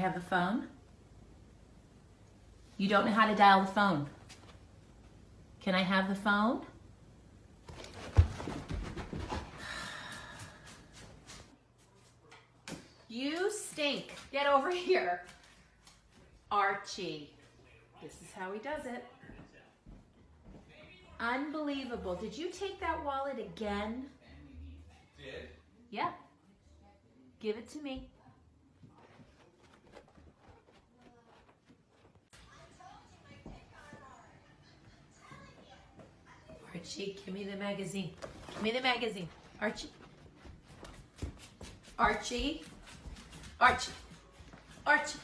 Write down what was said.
have the phone? You don't know how to dial the phone. Can I have the phone? You stink. Get over here. Archie. This is how he does it. Unbelievable. Did you take that wallet again? Did? Yeah. Give it to me. Archie, give me the magazine. Give me the magazine. Archie. Archie. Archie. Archie.